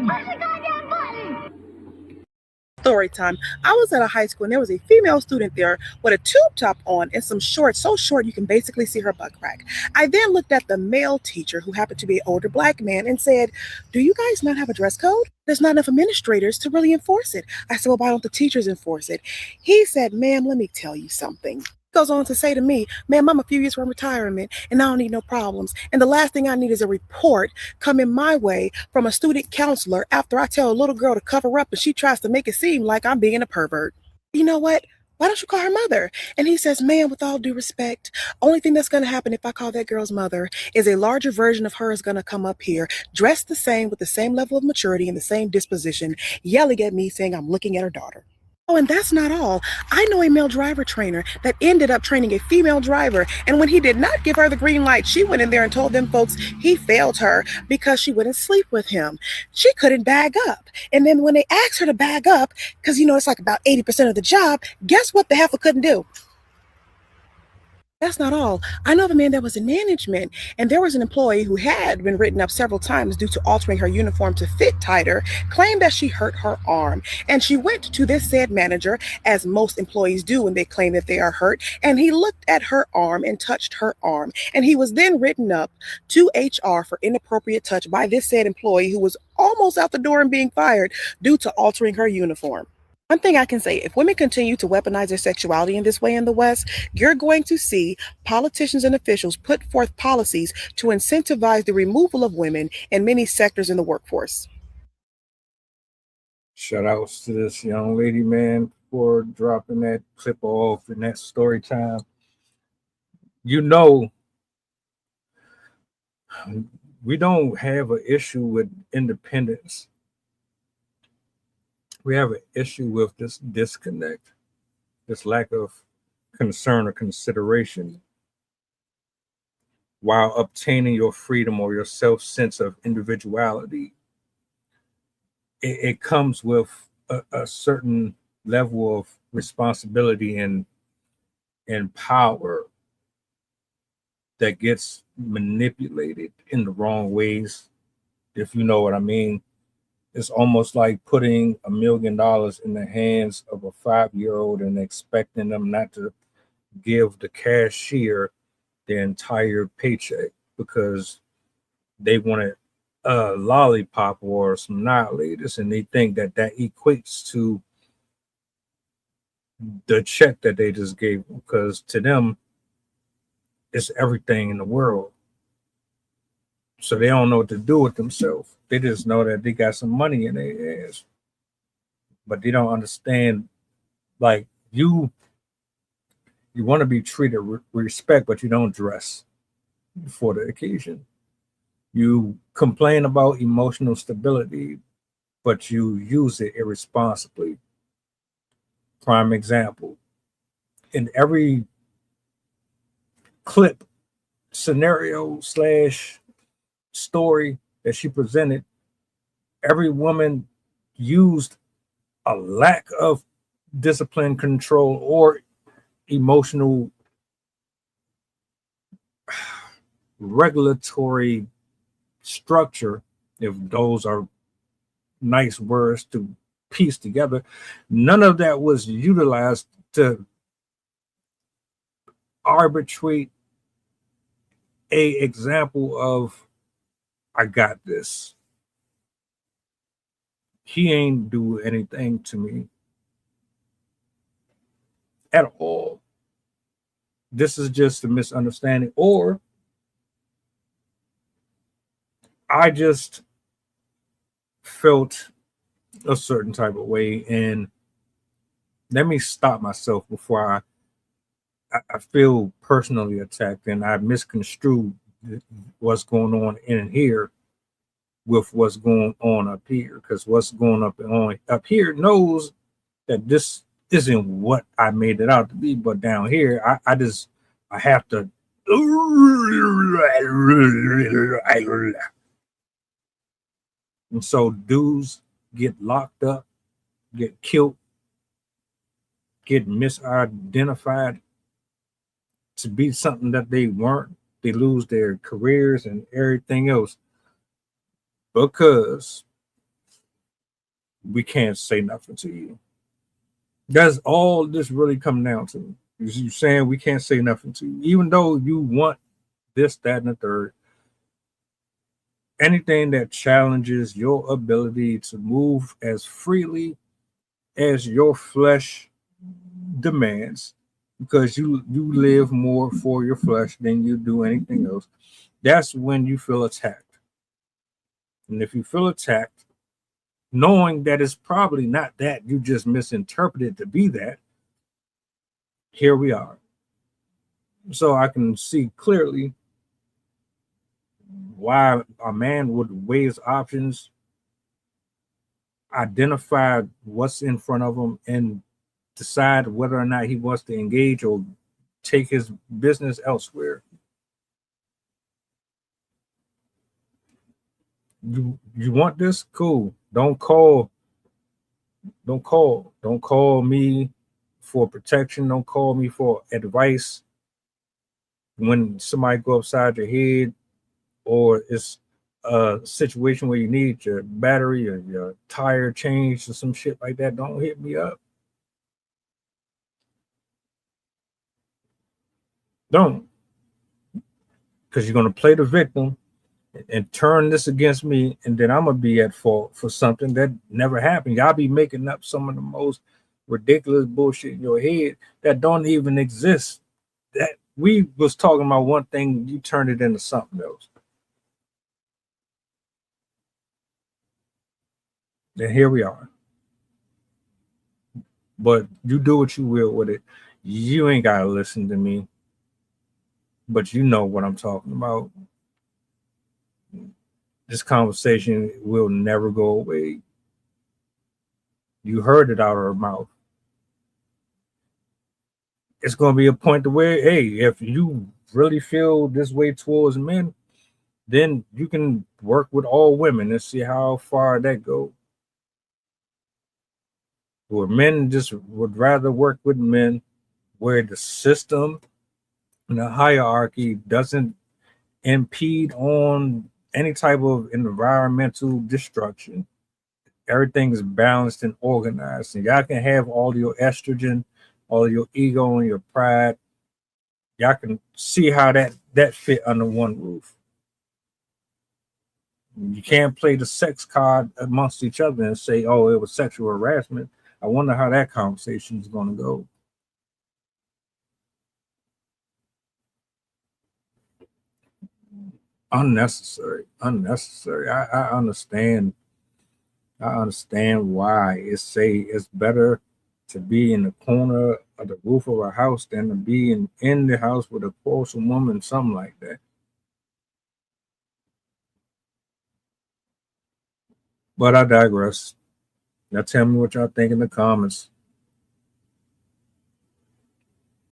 button. Push the goddamn button. Story time. I was at a high school and there was a female student there with a tube top on and some shorts so short you can basically see her butt crack. I then looked at the male teacher, who happened to be an older black man, and said, "Do you guys not have a dress code? There's not enough administrators to really enforce it." I said, "Well, why don't the teachers enforce it?" He said, "Ma'am, let me tell you something." Goes on to say to me, "Ma'am, I'm a few years from retirement and I don't need no problems. And the last thing I need is a report coming my way from a student counselor after I tell a little girl to cover up and she tries to make it seem like I'm being a pervert. You know what? Why don't you call her mother?" And he says, "Ma'am, with all due respect, only thing that's going to happen if I call that girl's mother is a larger version of her is going to come up here, dressed the same, with the same level of maturity and the same disposition, yelling at me saying I'm looking at her daughter." Oh, and that's not all. I know a male driver trainer that ended up training a female driver, and when he did not give her the green light, she went in there and told them folks he failed her because she wouldn't sleep with him. She couldn't bag up. And then when they asked her to bag up, because it's like about 80% of the job, guess what the heifer couldn't do? That's not all. I know of a man that was in management, and there was an employee who had been written up several times due to altering her uniform to fit tighter, claimed that she hurt her arm. And she went to this said manager, as most employees do when they claim that they are hurt, and he looked at her arm and touched her arm. And he was then written up to HR for inappropriate touch by this said employee, who was almost out the door and being fired due to altering her uniform. One thing I can say, if women continue to weaponize their sexuality in this way in the West, you're going to see politicians and officials put forth policies to incentivize the removal of women in many sectors in the workforce. Shout outs to this young lady, man, for dropping that clip off in that story time. We don't have an issue with independence. We have an issue with this disconnect, this lack of concern or consideration while obtaining your freedom or your self-sense of individuality. It comes with a certain level of responsibility and power that gets manipulated in the wrong ways, if you know what I mean. It's almost like putting $1 million in the hands of a 5-year-old and expecting them not to give the cashier the entire paycheck because they wanted a lollipop or some annihilators, and they think that equates to the check that they just gave, because to them it's everything in the world. So they don't know what to do with themselves. They just know that they got some money in their ass, but they don't understand. Like, you want to be treated with respect, but you don't dress for the occasion. You complain about emotional stability, but you use it irresponsibly. Prime example, in every clip, scenario / story that she presented, every woman used a lack of discipline, control, or emotional regulatory structure, if those are nice words to piece together. None of that was utilized to arbitrate a example of, I got this. He ain't do anything to me at all. This is just a misunderstanding, or I just felt a certain type of way, and let me stop myself before I feel personally attacked and I misconstrue what's going on in here with what's going on up here, because what's going up here knows that this isn't what I made it out to be, but down here I have to and so dudes get locked up, get killed, get misidentified to be something that they weren't. They lose their careers and everything else because we can't say nothing to you. That's all this really come down to. Is you saying we can't say nothing to you, even though you want this, that, and the third. Anything that challenges your ability to move as freely as your flesh demands, because you live more for your flesh than you do anything else, that's when you feel attacked. And if you feel attacked, knowing that it's probably not that, you just misinterpreted to be that, here we are. So I can see clearly why a man would weigh his options, identify what's in front of him, and decide whether or not he wants to engage or take his business elsewhere. You want this? Cool. Don't call me for protection. Don't call me for advice when somebody go upside your head, or it's a situation where you need your battery or your tire changed or some shit like that. Don't hit me up. Don't. Because you're going to play the victim and turn this against me, and then I'm going to be at fault for something that never happened. Y'all be making up some of the most ridiculous bullshit in your head that don't even exist. That we was talking about one thing, you turned it into something else. And here we are. But you do what you will with it. You ain't got to listen to me. But you know what I'm talking about. This conversation will never go away. You heard it out of her mouth. It's going to be a point to where, hey, if you really feel this way towards men, then you can work with all women and see how far that goes. Where men just would rather work with men, where the system and the hierarchy doesn't impede on any type of environmental destruction. Everything is balanced and organized, and y'all can have all your estrogen, all your ego and your pride. Y'all can see how that fit under one roof. You can't play the sex card amongst each other and say, oh, it was sexual harassment. I wonder how that conversation is going to go. Unnecessary. I understand why it's better to be in the corner of the roof of a house than to be in the house with a quarrelsome woman, something like that. But I digress. Now tell me what y'all think in the comments.